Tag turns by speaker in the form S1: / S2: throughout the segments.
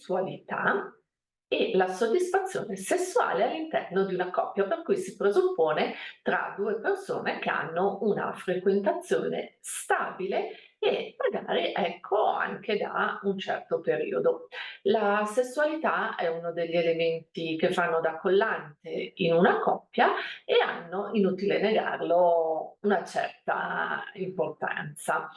S1: sessualità e la soddisfazione sessuale all'interno di una coppia, per cui si presuppone tra due persone che hanno una frequentazione stabile e magari ecco anche da un certo periodo. La sessualità è uno degli elementi che fanno da collante in una coppia e hanno, inutile negarlo, una certa importanza.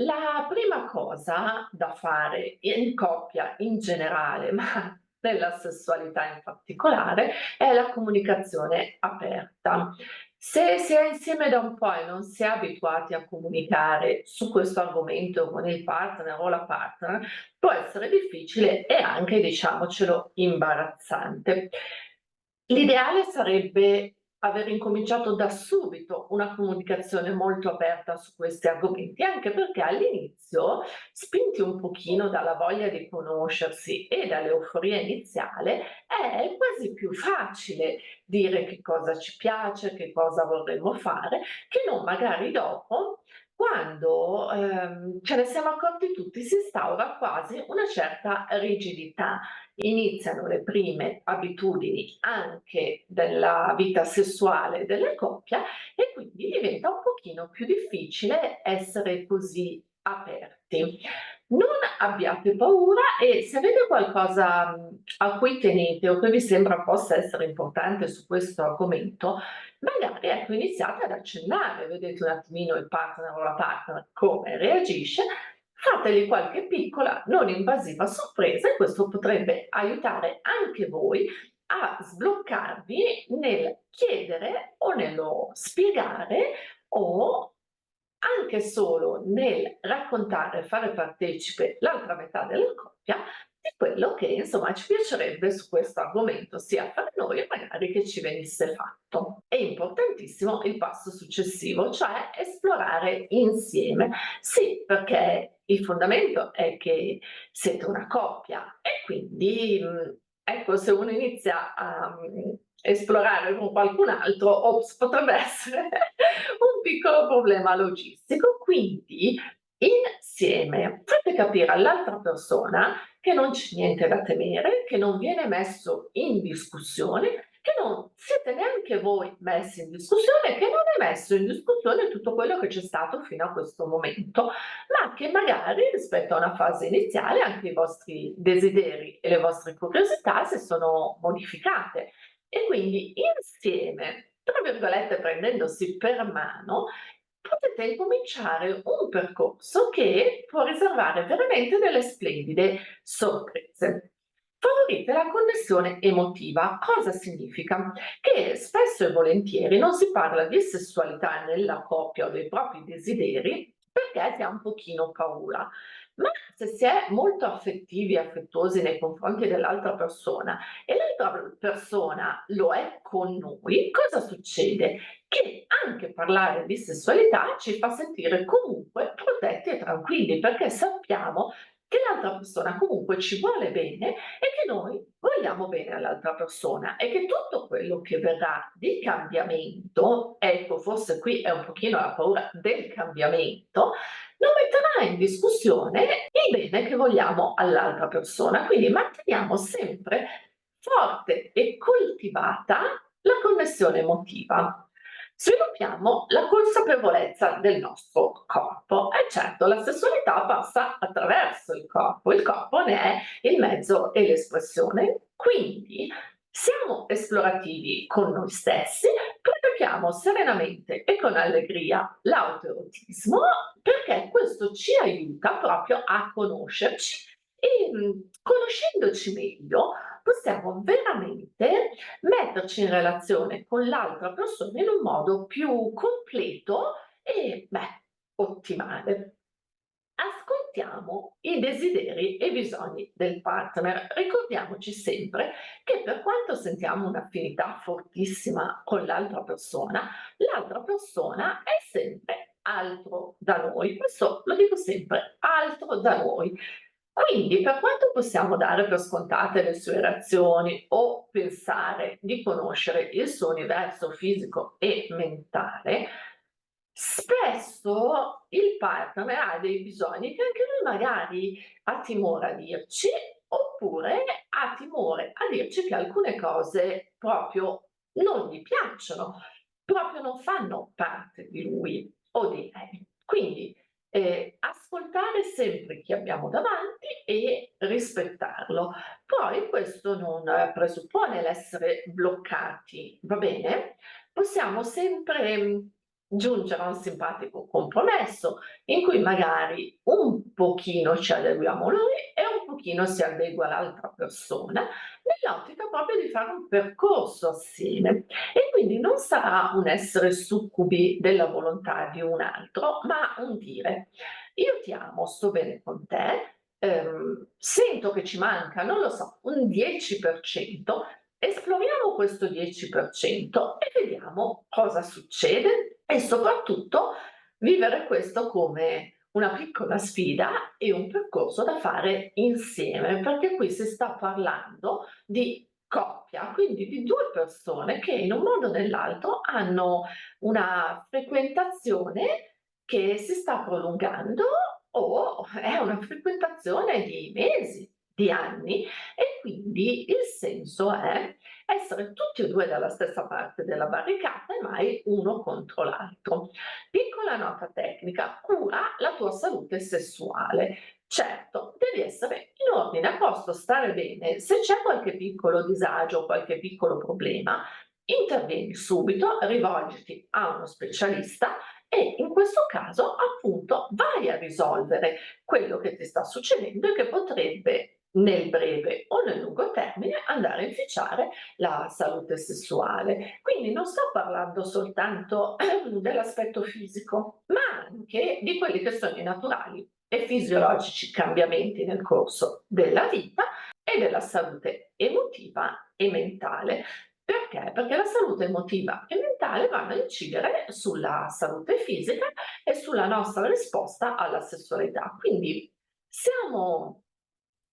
S1: La prima cosa da fare in coppia in generale, ma nella sessualità in particolare, è la comunicazione aperta. Se si è insieme da un po' e non si è abituati a comunicare su questo argomento con il partner o la partner, può essere difficile e anche, diciamocelo, imbarazzante. L'ideale sarebbe aver incominciato da subito una comunicazione molto aperta su questi argomenti, anche perché all'inizio, spinti un pochino dalla voglia di conoscersi e dall'euforia iniziale, è quasi più facile dire che cosa ci piace, che cosa vorremmo fare, che non magari dopo, quando ce ne siamo accorti tutti, si instaura quasi una certa rigidità. Iniziano le prime abitudini anche della vita sessuale della coppia e quindi diventa un pochino più difficile essere così aperti. Non abbiate paura e se avete qualcosa a cui tenete o che vi sembra possa essere importante su questo argomento, magari ecco, iniziate ad accennare, vedete un attimino il partner o la partner come reagisce. Fategli qualche piccola, non invasiva sorpresa e questo potrebbe aiutare anche voi a sbloccarvi nel chiedere o nello spiegare o anche solo nel raccontare, fare partecipe l'altra metà della coppia di quello che insomma ci piacerebbe su questo argomento, sia per noi e magari che ci venisse fatto. È importantissimo il passo successivo, cioè esplorare insieme. Sì, perché il fondamento è che siete una coppia e quindi ecco, se uno inizia a esplorare con qualcun altro, ops, potrebbe essere un piccolo problema logistico. Quindi insieme fate capire all'altra persona che non c'è niente da temere, che non viene messo in discussione, che non siete neanche voi messi in discussione, che non è messo in discussione tutto quello che c'è stato fino a questo momento, ma che magari rispetto a una fase iniziale anche i vostri desideri e le vostre curiosità si sono modificate e quindi insieme, tra virgolette, prendendosi per mano, potete incominciare un percorso che può riservare veramente delle splendide sorprese. Favorite la connessione emotiva. Cosa significa? Che spesso e volentieri non si parla di sessualità nella coppia o dei propri desideri perché si ha un pochino paura. Ma se si è molto affettivi e affettuosi nei confronti dell'altra persona e l'altra persona lo è con noi, cosa succede? Che anche parlare di sessualità ci fa sentire comunque protetti e tranquilli, perché sappiamo che l'altra persona comunque ci vuole bene e che noi vogliamo bene all'altra persona e che tutto quello che verrà di cambiamento, ecco, forse qui è un pochino la paura del cambiamento, non metterà in discussione il bene che vogliamo all'altra persona. Quindi manteniamo sempre forte e coltivata la connessione emotiva. Sviluppiamo la consapevolezza del nostro corpo e certo la sessualità passa attraverso il corpo ne è il mezzo e l'espressione, quindi siamo esplorativi con noi stessi, pratichiamo serenamente e con allegria l'autoerotismo perché questo ci aiuta proprio a conoscerci e conoscendoci meglio possiamo veramente metterci in relazione con l'altra persona in un modo più completo e, beh, ottimale. Ascoltiamo i desideri e i bisogni del partner. Ricordiamoci sempre che per quanto sentiamo un'affinità fortissima con l'altra persona è sempre altro da noi. Questo lo dico sempre, altro da noi. Quindi, per quanto possiamo dare per scontate le sue reazioni o pensare di conoscere il suo universo fisico e mentale, spesso il partner ha dei bisogni che anche lui magari ha timore a dirci, oppure ha timore a dirci che alcune cose proprio non gli piacciono, proprio non fanno parte di lui o di lei. Quindi ascoltare sempre chi abbiamo davanti e rispettarlo. Poi questo non presuppone l'essere bloccati, va bene? Possiamo sempre giungere a un simpatico compromesso in cui magari un pochino ci adeguiamo noi e un pochino si adegua l'altra persona, nell'ottica proprio di fare un percorso assieme. E quindi non sarà un essere succubi della volontà di un altro, ma un dire: "Io ti amo, sto bene con te, sento che ci manca, non lo so, un 10%, esploriamo questo 10% e vediamo cosa succede", e soprattutto vivere questo come una piccola sfida e un percorso da fare insieme, perché qui si sta parlando di coppia, quindi di 2 persone che in un modo o nell'altro hanno una frequentazione che si sta prolungando o è una frequentazione di mesi, di anni, e quindi il senso è essere tutti e 2 dalla stessa parte della barricata e mai uno contro l'altro. Piccola nota tecnica: cura la tua salute sessuale. Certo, devi essere in ordine, a posto, stare bene. Se c'è qualche piccolo disagio, qualche piccolo problema, intervieni subito, rivolgiti a uno specialista e in questo caso appunto vai a risolvere quello che ti sta succedendo e che potrebbe nel breve o nel lungo termine andare a inficiare la salute sessuale. Quindi non sto parlando soltanto dell'aspetto fisico, ma anche di quelli che sono i naturali e fisiologici cambiamenti nel corso della vita e della salute emotiva e mentale. Perché? Perché la salute emotiva e mentale vanno a incidere sulla salute fisica e sulla nostra risposta alla sessualità. Quindi siamo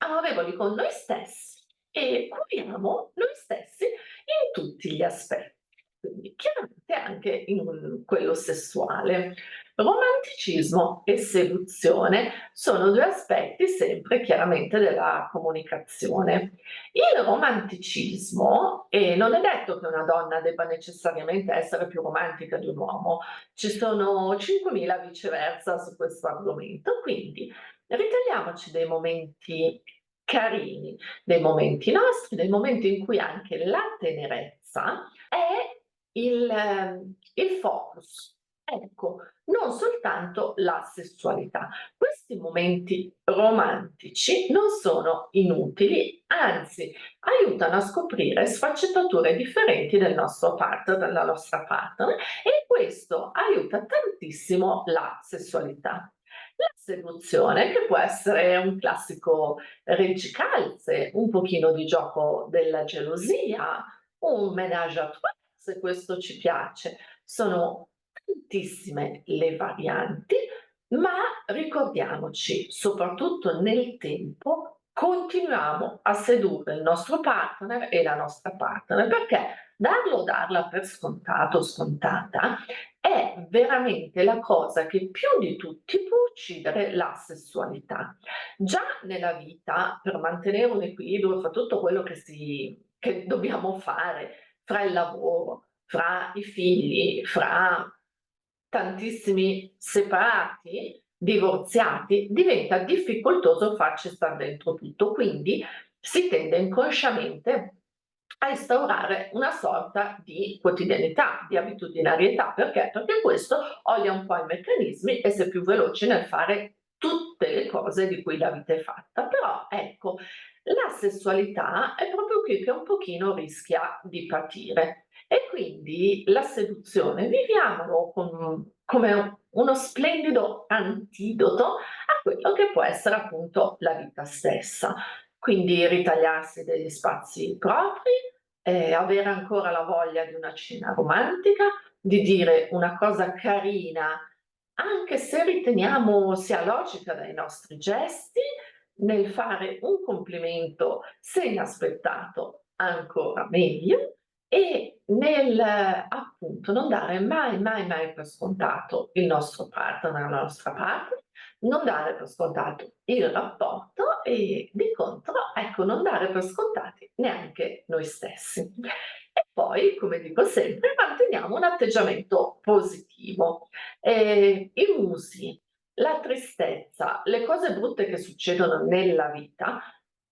S1: amorevoli con noi stessi e curiamo noi stessi in tutti gli aspetti, quindi chiaramente anche in quello sessuale. Romanticismo e seduzione sono 2 aspetti sempre chiaramente della comunicazione. Il romanticismo, e non è detto che una donna debba necessariamente essere più romantica di un uomo, ci sono 5.000 viceversa su questo argomento, quindi ritagliamoci dei momenti carini, dei momenti nostri, dei momenti in cui anche la tenerezza è il focus. Ecco, non soltanto la sessualità. Questi momenti romantici non sono inutili, anzi aiutano a scoprire sfaccettature differenti del nostro partner, della nostra partner, e questo aiuta tantissimo la sessualità. La seduzione, che può essere un classico reggicalze, un pochino di gioco della gelosia, un ménage à trois se questo ci piace. Sono tantissime le varianti, ma ricordiamoci, soprattutto nel tempo, continuiamo a sedurre il nostro partner e la nostra partner, perché darlo o darla per scontato o scontata è veramente la cosa che più di tutti può uccidere la sessualità. Già nella vita, per mantenere un equilibrio fra tutto quello che dobbiamo fare, fra il lavoro, fra i figli, fra tantissimi separati, divorziati, diventa difficoltoso farci star dentro tutto. Quindi si tende inconsciamente a instaurare una sorta di quotidianità, di abitudinarietà. Perché? Perché questo odia un po' i meccanismi e si è più veloci nel fare tutte le cose di cui la vita è fatta. Però ecco, la sessualità è proprio qui che un pochino rischia di patire. E quindi la seduzione viviamolo come uno splendido antidoto a quello che può essere appunto la vita stessa. Quindi ritagliarsi degli spazi propri, avere ancora la voglia di una cena romantica, di dire una cosa carina, anche se riteniamo sia logica dai nostri gesti, nel fare un complimento se inaspettato ancora meglio, e nel appunto non dare mai, mai, mai per scontato il nostro partner, la nostra partner, non dare per scontato il rapporto e di contro, ecco, non dare per scontati neanche noi stessi. E poi, come dico sempre, manteniamo un atteggiamento positivo. I musi, la tristezza, le cose brutte che succedono nella vita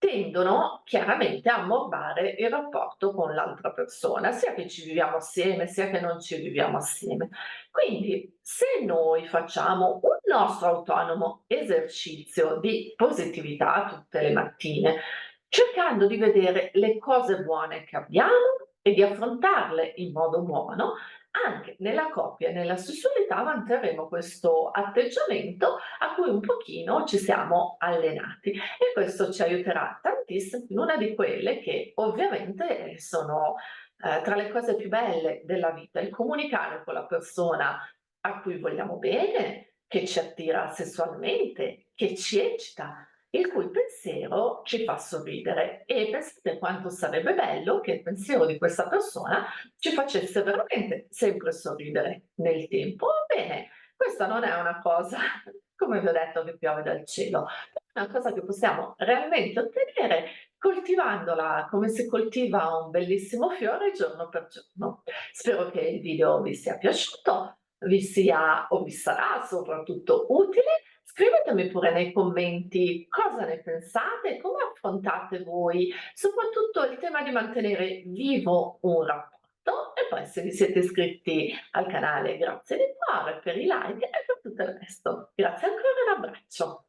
S1: tendono chiaramente a ammorbare il rapporto con l'altra persona, sia che ci viviamo assieme, sia che non ci viviamo assieme. Quindi, se noi facciamo un nostro autonomo esercizio di positività tutte le mattine, cercando di vedere le cose buone che abbiamo e di affrontarle in modo buono, anche nella coppia e nella sessualità manterremo questo atteggiamento a cui un pochino ci siamo allenati e questo ci aiuterà tantissimo in una di quelle che ovviamente sono tra le cose più belle della vita, il comunicare con la persona a cui vogliamo bene, che ci attira sessualmente, che ci eccita, il cui pensiero ci fa sorridere. E pensate quanto sarebbe bello che il pensiero di questa persona ci facesse veramente sempre sorridere nel tempo. Bene, questa non è una cosa, come vi ho detto, che piove dal cielo, è una cosa che possiamo realmente ottenere coltivandola come si coltiva un bellissimo fiore giorno per giorno. Spero che il video vi sia piaciuto, vi sia o vi sarà soprattutto utile. Scrivetemi pure nei commenti cosa ne pensate, come affrontate voi soprattutto il tema di mantenere vivo un rapporto e poi se vi siete iscritti al canale grazie di cuore per i like e per tutto il resto. Grazie ancora e un abbraccio.